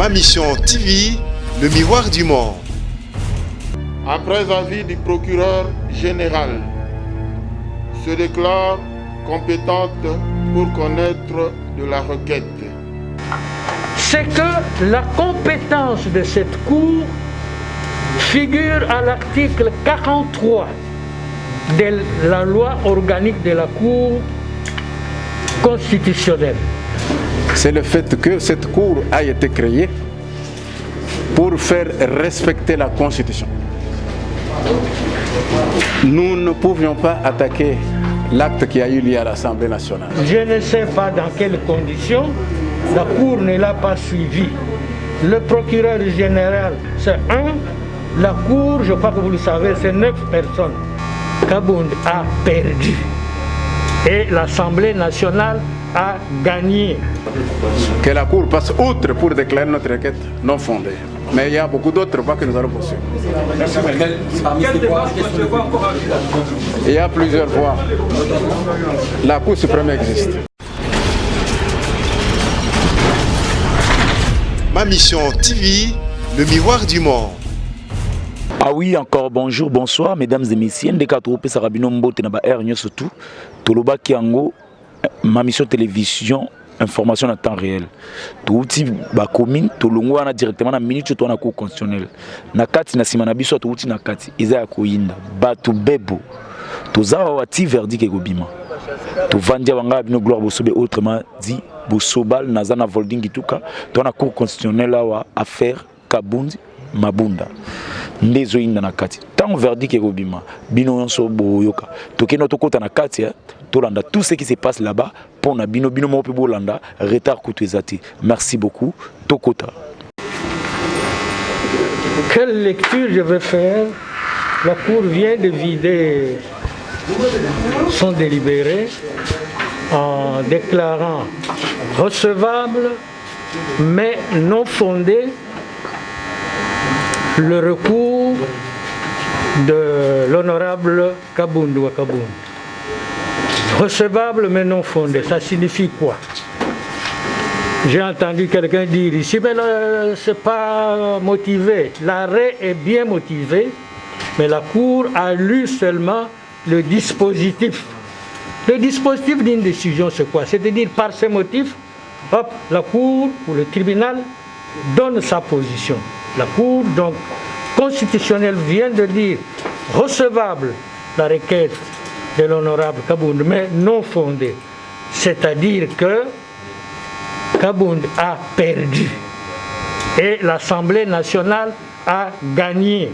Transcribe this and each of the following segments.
Ma Mission TV, le miroir du monde. Après avis du procureur général, se déclare compétente pour connaître de la requête. C'est que la compétence de cette Cour figure à l'article 43 de la loi organique de la Cour constitutionnelle. C'est le fait que cette Cour a été créée pour faire respecter la Constitution. Nous ne pouvions pas attaquer l'acte qui a eu lieu à l'Assemblée nationale. Je ne sais pas dans quelles conditions la Cour ne l'a pas suivi. Le procureur général, c'est un. La Cour, je crois que vous le savez, c'est 9 personnes. Kabound a perdu. Et l'Assemblée nationale a gagné. Que la Cour passe outre pour déclarer notre requête non fondée. Mais il y a beaucoup d'autres voies que nous allons poursuivre. Il y a plusieurs voies. La Cour suprême existe. Ma Mission TV, le miroir du monde. Ah oui, encore bonjour, bonsoir, mesdames et messieurs. Ndeka tope sarabino mbote na ba air nyo surtout. Toloba kiango Ma Mission télévision information en temps réel. Touti ba commune tolongo wana directement na minute to na cour constitutionnelle. Na kati na simana biso touti na kati eza ya koyinda. Batu bebo. Tozawa wati verdict ekobima. To vandia wanga bino gloire bosobe autrement dit bosobal nazana volding tuka to na cour constitutionnelle wa affaire Kabundi Mabunda. Ndezo inda na kati. Tant verdict ekobima bino nyonso boyoka. Tokeno tokota na kati tolanda tout ce qui se passe là-bas pour na bino bino mo pe bolanda retard kutu ezati. Merci beaucoup tokota. Quelle lecture je vais faire? La Cour vient de vider son délibéré en déclarant recevable mais non fondé le recours de l'honorable Kabound Wakabound. Recevable mais non fondé, ça signifie quoi? J'ai entendu quelqu'un dire ici, mais c'est pas motivé. L'arrêt est bien motivé, mais la Cour a lu seulement le dispositif. Le dispositif d'une décision, c'est quoi? C'est-à-dire par ces motifs, hop, la Cour ou le tribunal donne sa position. La Cour donc constitutionnelle vient de dire recevable la requête de l'honorable Kabound, mais non fondée. C'est-à-dire que Kabound a perdu et l'Assemblée nationale a gagné.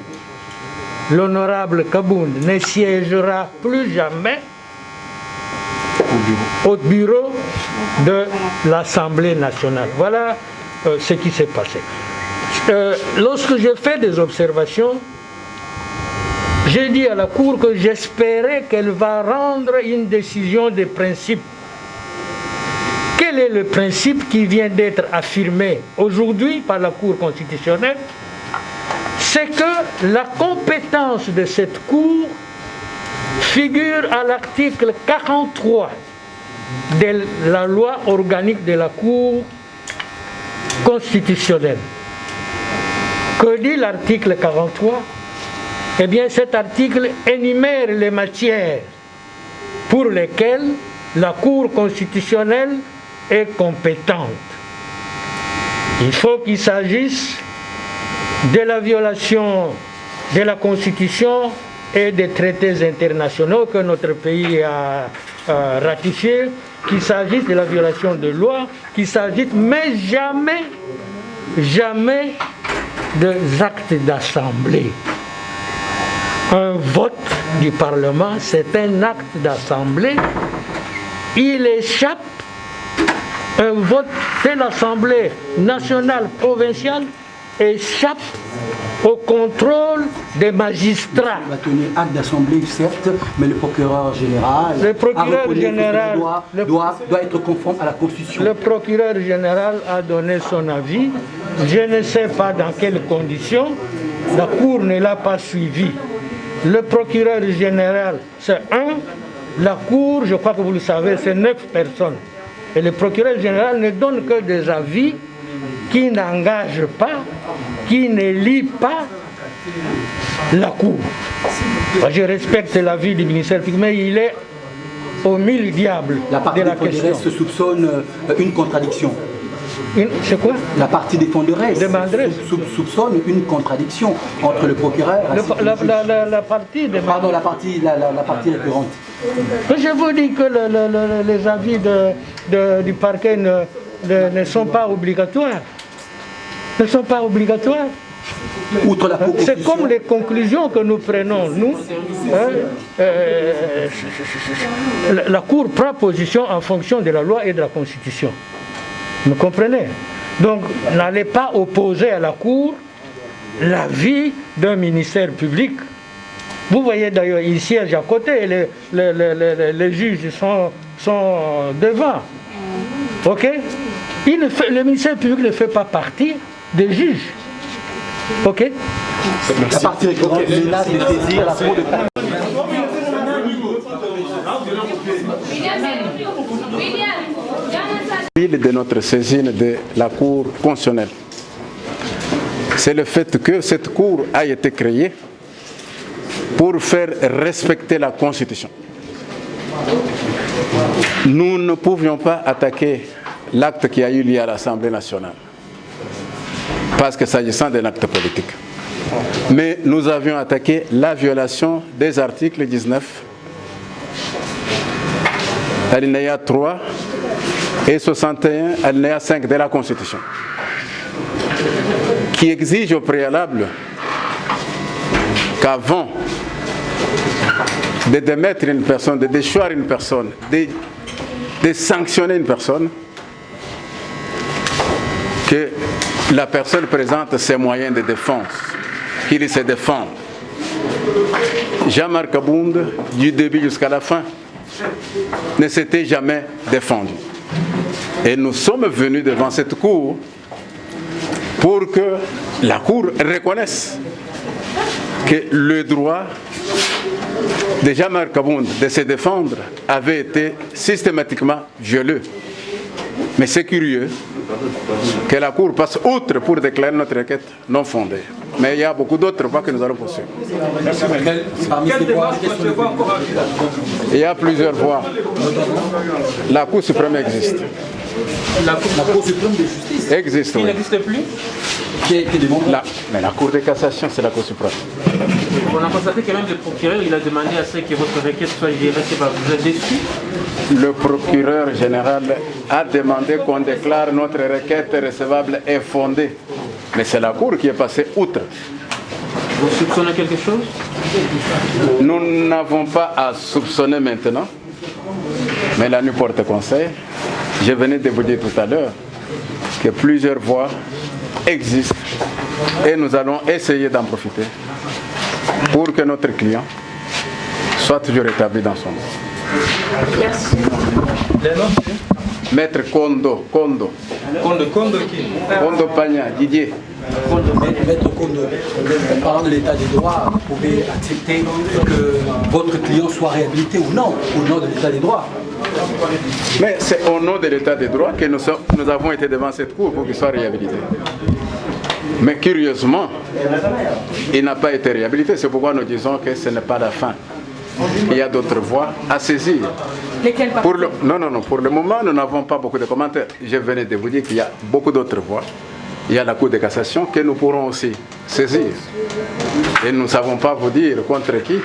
L'honorable Kabound ne siégera plus jamais au bureau de l'Assemblée nationale. Voilà ce qui s'est passé. Lorsque j'ai fait des observations, j'ai dit à la Cour que j'espérais qu'elle va rendre une décision de principe. Quel est le principe qui vient d'être affirmé aujourd'hui par la Cour constitutionnelle? C'est que la compétence de cette Cour figure à l'article 43 de la loi organique de la Cour constitutionnelle. Que dit l'article 43? Eh bien, cet article énumère les matières pour lesquelles la Cour constitutionnelle est compétente. Il faut qu'il s'agisse de la violation de la Constitution et des traités internationaux que notre pays a ratifiés, qu'il s'agisse de la violation de loi, qu'il s'agisse, mais jamais des actes d'assemblée. Un vote du Parlement, c'est un acte d'assemblée. Il échappe un vote de l'Assemblée nationale provinciale échappe au contrôle des magistrats. Il va tenir acte d'assemblée, certes, mais le procureur général, doit être conforme à la Constitution. Le procureur général a donné son avis. Je ne sais pas dans quelles conditions. La Cour ne l'a pas suivi. Le procureur général, c'est un. La Cour, je crois que vous le savez, c'est 9 personnes. Et le procureur général ne donne que des avis qui n'engage pas, qui ne lit pas la Cour. Je respecte l'avis du ministère public, mais il est au mille diables La partie de la défenderesse question. soupçonne une contradiction. C'est quoi? La partie défenderesse Demanderesse. soupçonne une contradiction entre le procureur et La partie de... Pardon, la partie récurrente. Je vous dis que les avis du parquet ne sont pas obligatoires. Ne sont pas obligatoires. Outre la C'est comme les conclusions que nous prenons, nous. La Cour prend position en fonction de la loi et de la Constitution. Vous comprenez? Donc, n'allez pas opposer à la Cour l'avis d'un ministère public. Vous voyez d'ailleurs, ils siègent à côté, les juges sont devant. Ok? Le ministère public ne fait pas partie des juges. Ok? La partie récurrente menace de saisir la Cour de de notre saisine de la Cour constitutionnelle. C'est le fait que cette Cour a été créée pour faire respecter la Constitution. Nous ne pouvions pas attaquer l'acte qui a eu lieu à l'Assemblée nationale, parce que s'agissant d'un acte politique. Mais nous avions attaqué la violation des articles 19, alinéa 3 et 61, alinéa 5 de la Constitution, qui exige au préalable qu'avant de démettre une personne, de déchoir une personne, de sanctionner une personne, que la personne présente ses moyens de défense, qu'il se défende. Jean-Marc Abound, du début jusqu'à la fin, ne s'était jamais défendu. Et nous sommes venus devant cette Cour pour que la Cour reconnaisse que le droit de Jean-Marc Abound de se défendre avait été systématiquement violé. Mais c'est curieux que la Cour passe outre pour déclarer notre requête non fondée. Mais il y a beaucoup d'autres voies que nous allons poursuivre. Il y a plusieurs voies. La Cour suprême existe. La Cour suprême de justice Existe, qui oui. n'existe plus, qui demande Mais la Cour de cassation, c'est la Cour suprême. On a constaté que même le procureur, il a demandé à ce que votre requête soit gérée. Vous êtes déçu? Le procureur général a demandé qu'on déclare notre requête recevable et fondée. Mais c'est la Cour qui est passée outre. Vous soupçonnez quelque chose? Nous n'avons pas à soupçonner maintenant, mais la nuit porte conseil. Je venais de vous dire tout à l'heure que plusieurs voies existent et nous allons essayer d'en profiter pour que notre client soit toujours établi dans son droit. Merci. Maître Kondo Pagna, Didier. Maître Kondo, en parlant de l'état des droits, vous pouvez accepter que votre client soit réhabilité ou non, au nom de l'état des droits. Mais c'est au nom de l'état des droits que nous avons été devant cette Cour pour qu'il soit réhabilité. Mais curieusement, il n'a pas été réhabilité. C'est pourquoi nous disons que ce n'est pas la fin. Il y a d'autres voies à saisir. Lesquelles par exemple? Non, pour le moment, nous n'avons pas beaucoup de commentaires. Je venais de vous dire qu'il y a beaucoup d'autres voies. Il y a la Cour de cassation que nous pourrons aussi saisir. Et nous ne savons pas vous dire contre qui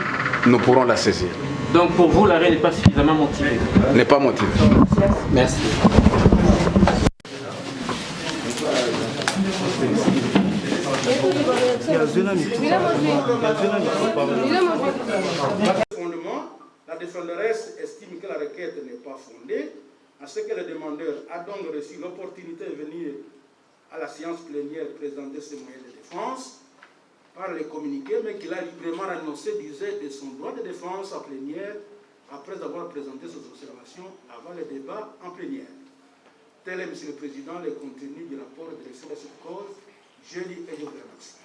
nous pourrons la saisir. Donc pour vous, l'arrêt n'est pas suffisamment motivé? N'est pas motivé. Merci. La défenderesse estime que la requête n'est pas fondée, à ce que le demandeur a donc reçu l'opportunité de venir à la séance plénière présenter ses moyens de défense par les communiqués, mais qu'il a librement annoncé d'user de son droit de défense en plénière après avoir présenté ses observations avant le débat en plénière. Tel est, Monsieur le Président, le contenu du rapport de direction de cette cause. Je lis et je vous remercie.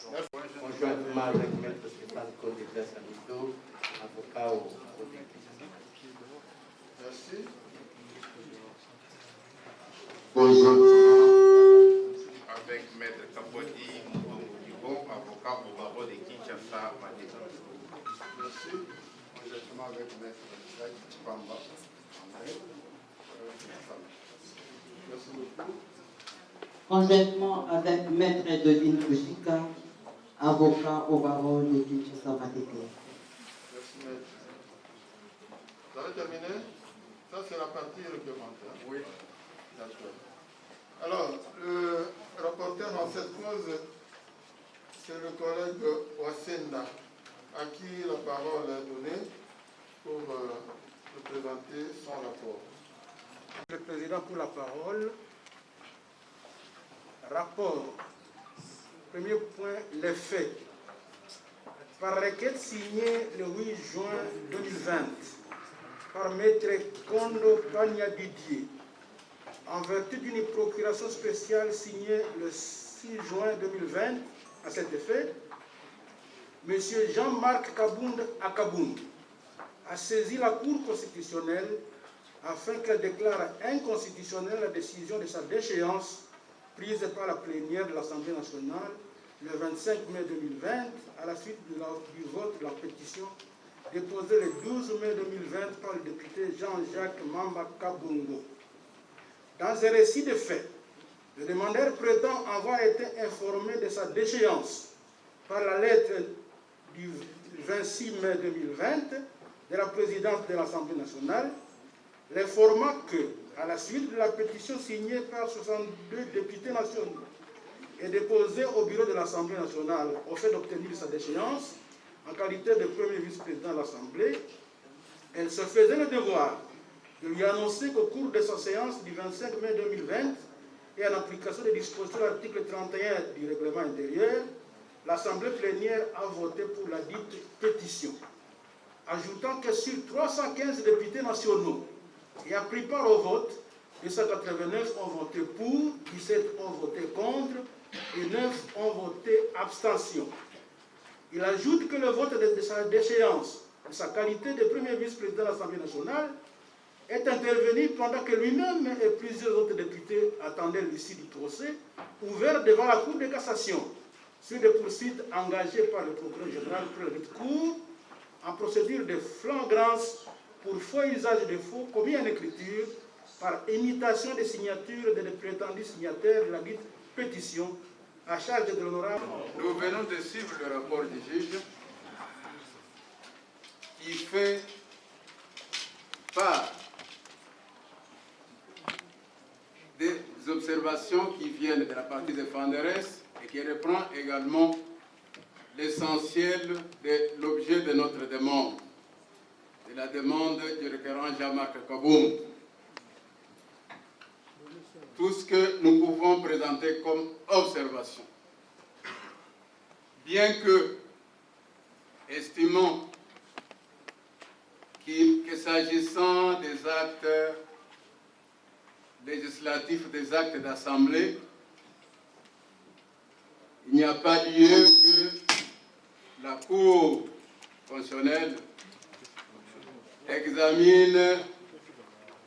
Conjointement avec Maître Stéphane Codé-Glace Amido, avocat au Merci. conjointement avec Maître Edeline Kouchika, avocat au barreau de Kinshasa-Matete. Merci, maître. Vous avez terminé? Ça, c'est la partie réglementaire. Oui. D'accord. Alors, le rapporteur dans cette cause, c'est le collègue Wasenda, à qui la parole est donnée pour nous présenter son rapport. Le président pour la parole. Rapport. Premier point, les faits. Par requête signée le 8 juin 2020 par Maître Kondo Pagna Didier, en vertu d'une procuration spéciale signée le 6 juin 2020, à cet effet, M. Jean-Marc Kabound Akabound a saisi la Cour constitutionnelle afin qu'elle déclare inconstitutionnelle la décision de sa déchéance prise par la plénière de l'Assemblée nationale le 25 mai 2020 à la suite du vote de la pétition déposée le 12 mai 2020 par le député Jean-Jacques Mamba Kabungo. Dans un récit de faits, le demandeur prétend avoir été informé de sa déchéance par la lettre du 26 mai 2020 de la présidente de l'Assemblée nationale, l'informant que, à la suite de la pétition signée par 62 députés nationaux et déposée au bureau de l'Assemblée nationale au fait d'obtenir sa déchéance, en qualité de premier vice-président de l'Assemblée, elle se faisait le devoir de lui annoncer qu'au cours de sa séance du 25 mai 2020 et en application des dispositions de l'article 31 du règlement intérieur, l'Assemblée plénière a voté pour la dite pétition, ajoutant que sur 315 députés nationaux et a pris part au vote, 289 ont voté pour, 17 ont voté contre et 9 ont voté abstention. Il ajoute que le vote de sa déchéance, de sa qualité de premier vice-président de l'Assemblée nationale, est intervenu pendant que lui-même et plusieurs autres députés attendaient l'issue du procès ouvert devant la Cour de cassation sur des poursuites engagées par le procureur général pour la Cour en procédure de flagrance pour faux usage de faux commis en écriture par imitation des signatures des prétendus signataires de la dite pétition à charge de l'honorable. Nous venons de suivre le rapport du juge qui fait part des observations qui viennent de la partie défenderesse et qui reprend également l'essentiel de l'objet de notre demande, de la demande du requérant Jean-Marc Kabound. Tout ce que nous pouvons présenter comme observation. Bien que, estimant que s'agissant des actes législatifs, des actes d'assemblée, il n'y a pas lieu que la Cour constitutionnelle examine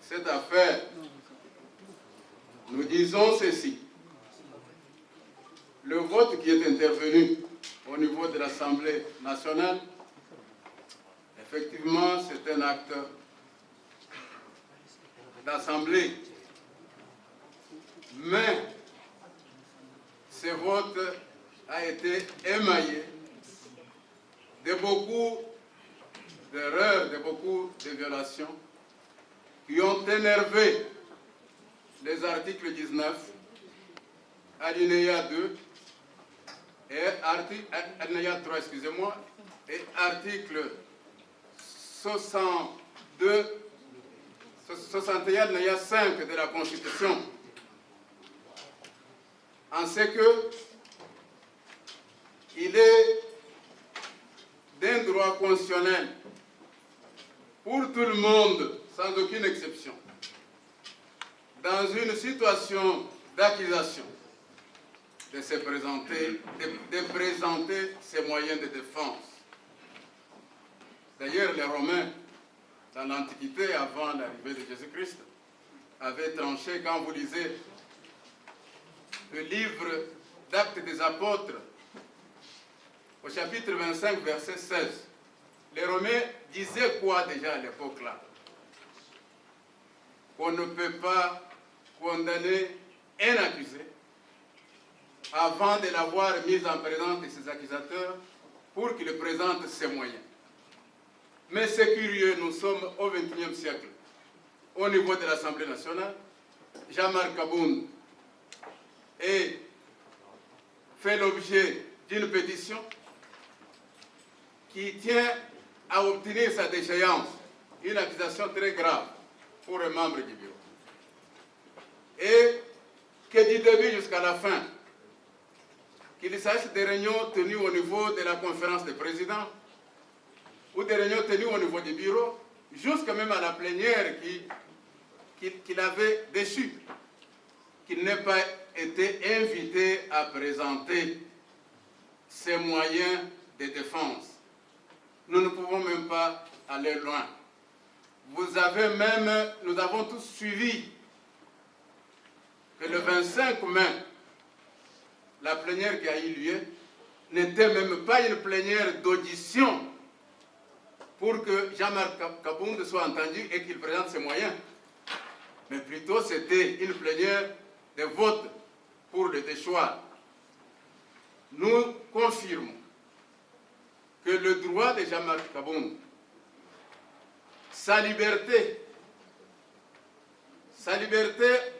cette affaire. Nous disons ceci. Le vote qui est intervenu au niveau de l'Assemblée nationale, effectivement, c'est un acte d'assemblée. Mais ce vote a été émaillé de beaucoup d'erreurs, de beaucoup de violations qui ont énervé les articles 19, alinéa 2, et alinéa 3, excusez-moi, et article 61, alinéa 5 de la Constitution, en ce que il est d'un droit constitutionnel pour tout le monde, sans aucune exception, dans une situation d'accusation, de se présenter, de présenter ses moyens de défense. D'ailleurs, les Romains, dans l'Antiquité, avant l'arrivée de Jésus-Christ, avaient tranché, quand vous lisez le livre d'Actes des Apôtres, au chapitre 25, verset 16, les Romains disaient quoi déjà à l'époque-là? Qu'on ne peut pas condamner un accusé avant de l'avoir mise en présence de ses accusateurs pour qu'il présente ses moyens. Mais c'est curieux, nous sommes au XXIe siècle. Au niveau de l'Assemblée nationale, Jean-Marc Kabound fait l'objet d'une pétition qui tient à obtenir sa déchéance, une accusation très grave pour un membre du bureau. Et que du début jusqu'à la fin, qu'il s'agisse des réunions tenues au niveau de la conférence des présidents ou des réunions tenues au niveau du bureau, jusqu'à même à la plénière qu'il avait déçue, qu'il n'ait pas été invité à présenter ses moyens de défense. Nous ne pouvons même pas aller loin. Nous avons tous suivi que le 25 mai, la plénière qui a eu lieu n'était même pas une plénière d'audition pour que Jean-Marc Kabound soit entendu et qu'il présente ses moyens. Mais plutôt c'était une plénière de vote pour le déchoir. Nous confirmons que le droit de Jean-Marc Kabound, sa liberté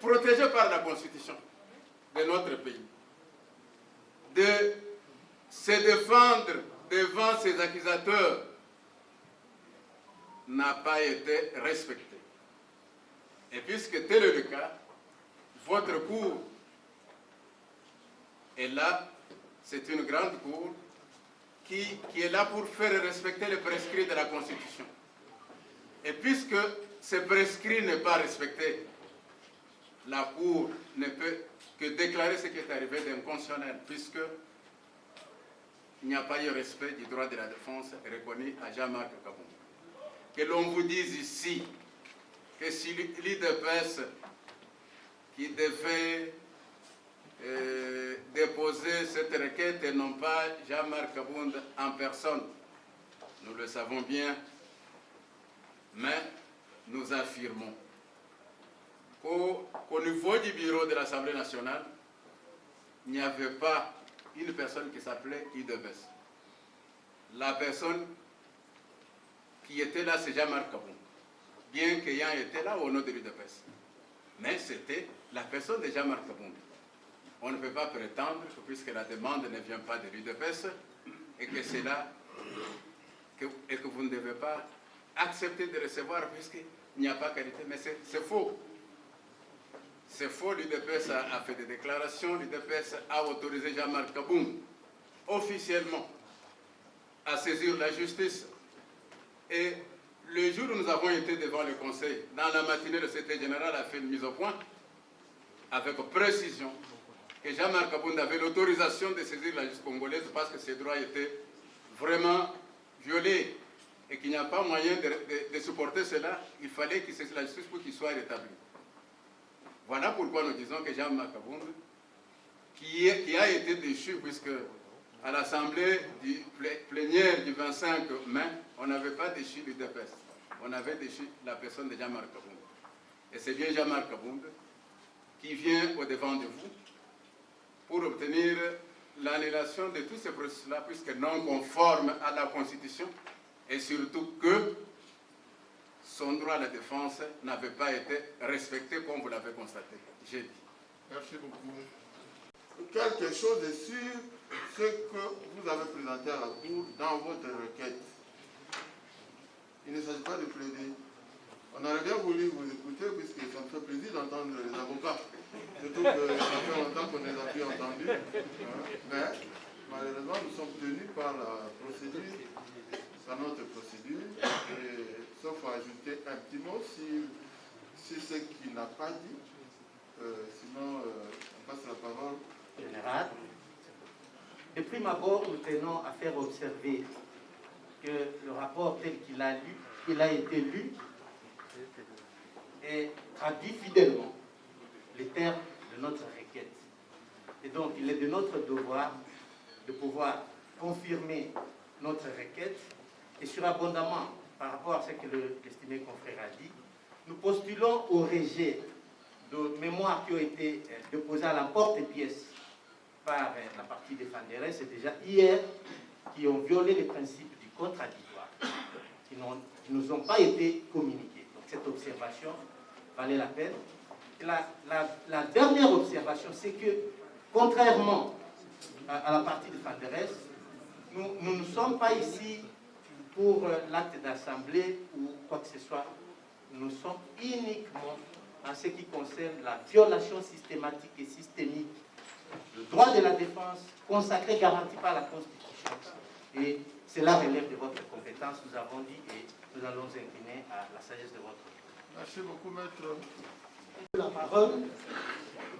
protégée par la Constitution de notre pays, de se défendre devant ses accusateurs, n'a pas été respecté. Et puisque tel est le cas, votre cour est là, c'est une grande cour qui est là pour faire respecter les prescrits de la Constitution. Et puisque ce prescrit n'est pas respecté, la cour ne peut que déclarer ce qui est arrivé d'inconstitutionnel, puisque il n'y a pas eu respect du droit de la défense reconnu à Jean-Marc Kabound. Que l'on vous dise ici que si l'IDPS qui devait déposer cette requête et non pas Jean-Marc Kabound en personne, nous le savons bien, mais nous affirmons qu'au niveau du bureau de l'Assemblée nationale, il n'y avait pas une personne qui s'appelait IDPS. La personne qui était là, c'est Jean-Marc Kabound, bien qu'ayant été là au nom de l'UDPS. Mais c'était la personne de Jean-Marc Kabound. On ne peut pas prétendre que, puisque la demande ne vient pas de l'UDPS, et que c'est là, et que vous ne devez pas accepter de recevoir, puisqu'il n'y a pas qualité. Mais c'est faux. C'est faux, l'UDPS a fait des déclarations, l'UDPS a autorisé Jean-Marc Kabound officiellement à saisir la justice. Et le jour où nous avons été devant le Conseil, dans la matinée, le secrétaire général a fait une mise au point avec précision que Jean-Marc Kabound avait l'autorisation de saisir la justice congolaise parce que ses droits étaient vraiment violés et qu'il n'y a pas moyen de supporter cela. Il fallait qu'il saisisse la justice pour qu'il soit rétabli. Voilà pourquoi nous disons que Jean-Marc Kabound, qui a été déchu, puisque à l'Assemblée plénière du 25 mai, on n'avait pas déchu l'UDPS. On avait déchu la personne de Jean-Marc Kabound. Et c'est bien Jean-Marc Kabound qui vient au-devant de vous pour obtenir l'annulation de tous ces processus-là, puisque non conforme à la Constitution, et surtout que son droit à la défense n'avait pas été respecté comme vous l'avez constaté. J'ai dit. Merci beaucoup. Quelque chose est sûr, ce que vous avez présenté à la Cour dans votre requête. Il ne s'agit pas de plaider. On aurait bien voulu vous écouter, puisque ça me fait plaisir d'entendre les avocats. Surtout que ça fait longtemps qu'on ne les a plus entendus. Mais malheureusement, nous sommes tenus par la procédure, par notre procédure. Et, sauf à ajouter un petit mot si ce qu'il n'a pas dit. Sinon, on passe la parole. Général, de prime abord, nous tenons à faire observer que le rapport tel qu'il a été lu, et traduit fidèlement les termes de notre requête. Et donc, il est de notre devoir de pouvoir confirmer notre requête et surabondamment, par rapport à ce que l'estimé confrère a dit, nous postulons au rejet de mémoires qui ont été déposées à l'emporte-pièce par la partie des Fanderes, c'est déjà hier, qui ont violé les principes du contradictoire, qui ne nous ont pas été communiqués. Donc cette observation valait la peine. Et la dernière observation, c'est que, contrairement à la partie des Fanderes, nous ne sommes pas ici pour l'acte d'assemblée ou quoi que ce soit. Nous sommes uniquement en ce qui concerne la violation systématique et systémique du droit de la défense consacré, garanti par la Constitution. Et cela relève de votre compétence, nous avons dit, et nous allons incliner à la sagesse de votre. Merci beaucoup, maître. La parole,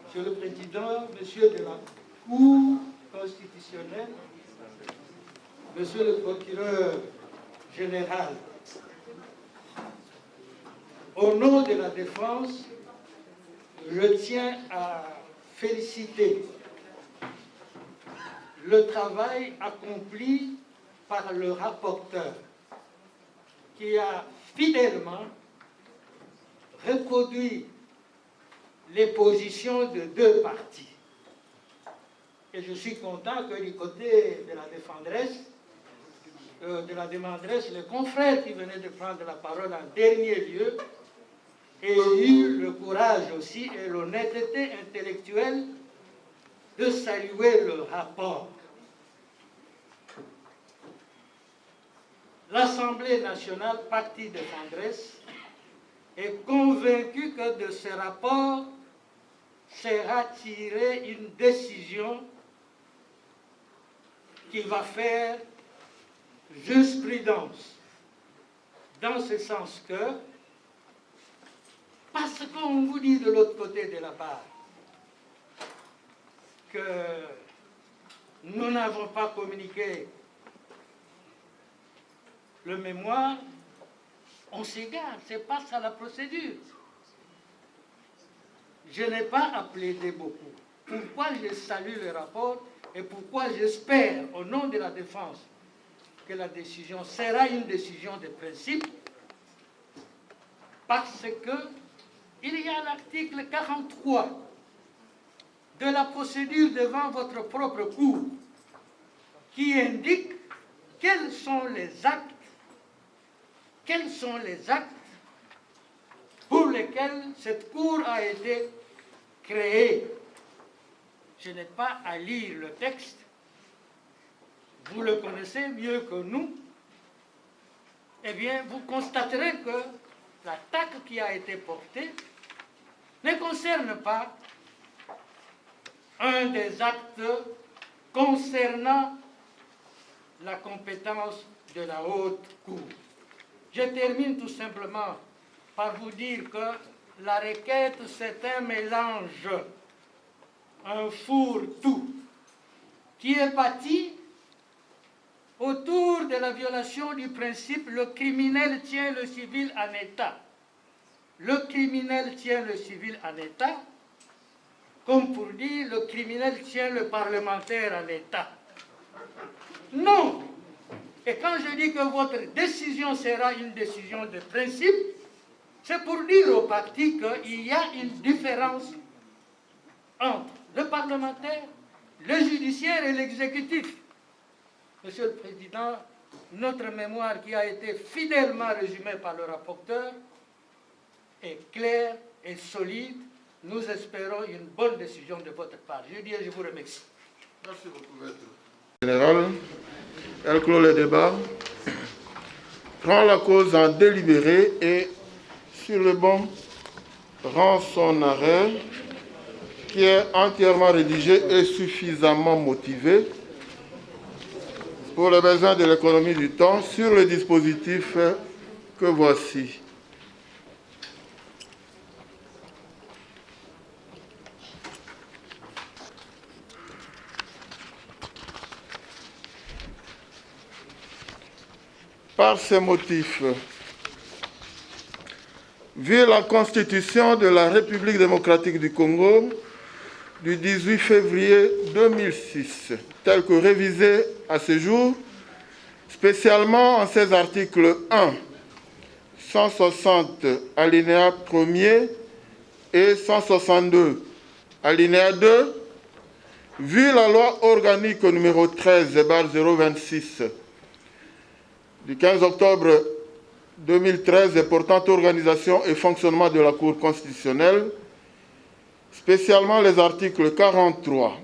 Monsieur le Président, Monsieur de la Cour constitutionnelle, Monsieur le Procureur général, au nom de la défense, je tiens à féliciter le travail accompli par le rapporteur qui a fidèlement reproduit les positions de deux parties. Et je suis content que du côté de la défendresse, de la demanderesse, les confrères qui venaient de prendre la parole en dernier lieu aient eu le courage aussi et l'honnêteté intellectuelle de saluer le rapport. L'Assemblée nationale, partie défendresse, est convaincue que de ce rapport sera tirée une décision qui va faire jurisprudence, dans ce sens que, parce qu'on vous dit de l'autre côté de la barre que nous n'avons pas communiqué le mémoire, on s'égare, c'est pas ça la procédure. Je n'ai pas à plaider beaucoup. Pourquoi je salue le rapport et pourquoi j'espère, au nom de la défense, que la décision sera une décision de principe, parce que il y a l'article 43 de la procédure devant votre propre cour qui indique quels sont les actes pour lesquels cette cour a été créée. Je n'ai pas à lire le texte, vous le connaissez mieux que nous. Eh bien, vous constaterez que l'attaque qui a été portée ne concerne pas un des actes concernant la compétence de la haute cour. Je termine tout simplement par vous dire que la requête, c'est un mélange, un fourre-tout, qui est bâti autour de la violation du principe « le criminel tient le civil en état ». Le criminel tient le civil en état, comme pour dire « le criminel tient le parlementaire en état ». Non! Et quand je dis que votre décision sera une décision de principe, c'est pour dire aux partis qu'il y a une différence entre le parlementaire, le judiciaire et l'exécutif. Monsieur le Président, notre mémoire qui a été fidèlement résumée par le rapporteur est claire et solide. Nous espérons une bonne décision de votre part. Je dis et je vous remercie. Merci beaucoup, maître. Général, elle clôt le débat, prend la cause en délibéré et, sur le banc, rend son arrêt qui est entièrement rédigé et suffisamment motivé pour les besoins de l'économie du temps sur le dispositif que voici. Par ces motifs, vu la Constitution de la République démocratique du Congo du 18 février 2006, telle que révisée à ce jour, spécialement en ses articles 1, 160 alinéa 1er et 162 alinéa 2, Vu la loi organique numéro 13/026 du 15 octobre 2013 portant organisation et fonctionnement de la Cour constitutionnelle, spécialement les articles 43,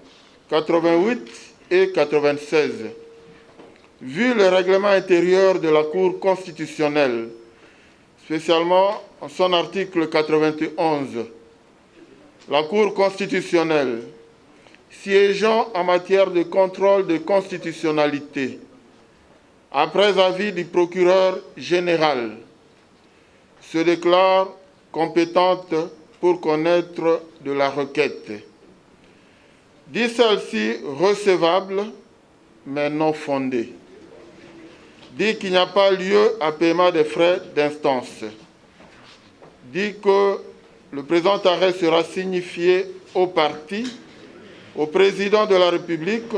88 et 96. Vu le règlement intérieur de la Cour constitutionnelle, spécialement en son article 91, la Cour constitutionnelle, siégeant en matière de contrôle de constitutionnalité, après avis du procureur général, se déclare compétente pour connaître de la requête. Dit celle-ci recevable, mais non fondée. Dit qu'il n'y a pas lieu à paiement des frais d'instance. Dit que le présent arrêt sera signifié aux parties, au président de la République,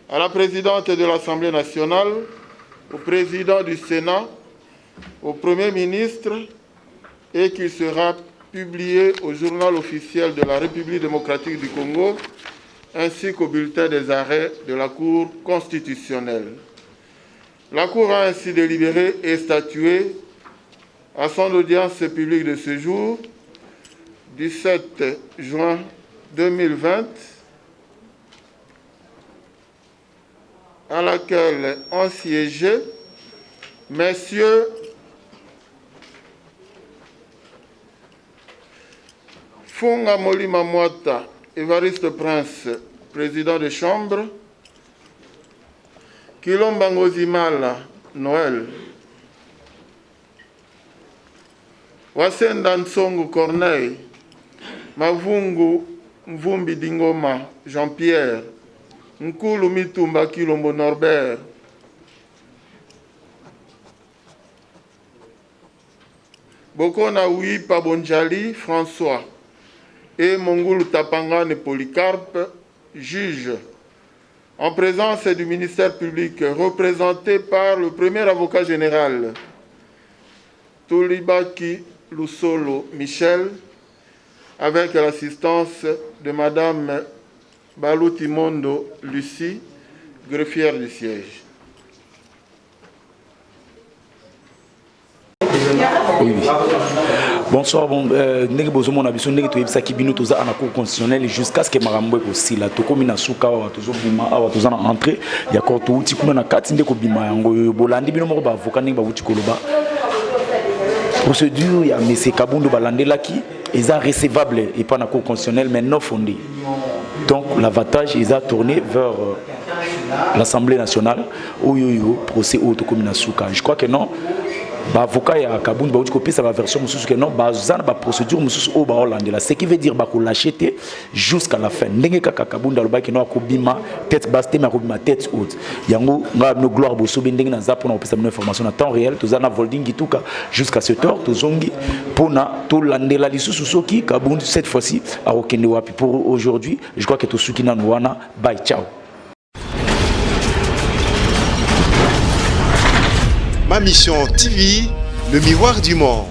à la présidente de l'Assemblée nationale, au président du Sénat, au Premier ministre, et qu'il sera publié au journal officiel de la République démocratique du Congo, ainsi qu'au bulletin des arrêts de la Cour constitutionnelle. La Cour a ainsi délibéré et statué à son audience publique de ce jour, 17 juin 2020, à laquelle ont siégé messieurs Funga Molima Mwata, Évariste Prince, président de chambre, Kilomba Ngozimala Noël, Wasenda Nsongo Corneille, Mavungu Mvumbi Dingoma Jean-Pierre, Nkulu Mitumba Kilombo Norbert, Bokona Ouipa Bonjali François et Mongulu Tapangane Polycarpe, juge, en présence du ministère public représenté par le premier avocat général, Tolibaki Lusolo Michel, avec l'assistance de Madame Balutimondo Lucie, greffière du siège. Oui. Bonsoir, ndenge bozomo na biso ndenge toyebisa kibino toza na cour constitutionnelle jusqu'à ce que makambo aussi la tokomi na suka awa tozobima awa toza na entrée ya cour touti kuna na kati ndeko bima yango bolandi bino moko ba avocat ndenge bavuti koloba procédure ya monsieur Kabundo balandelaki eza recevable et pas na cour constitutionnelle mais non fondée. Donc l'avantage est à tourner vers l'Assemblée nationale où il y a procès au tokomi na suka. Je crois que non. Avocat ya Kabundo ba utikopi sa version mususu que non bazana ba procédure mususu au ba Hollande ce qui veut dire ba ko l'acheter jusqu'à la fin ndenge kaka Kabundo aloba que non akobima tête basse te mais akobima tête haute yango nga no gloire boso ndenge na zapo na opesa une information en temps réel tozana volding tuka jusqu'à cette heure tozongi pona to landela lisusu soki Kabundo cette fois-ci a okende wapi pour aujourd'hui je crois que tosuki na wana bye ciao. Ma mission TV, le miroir du monde.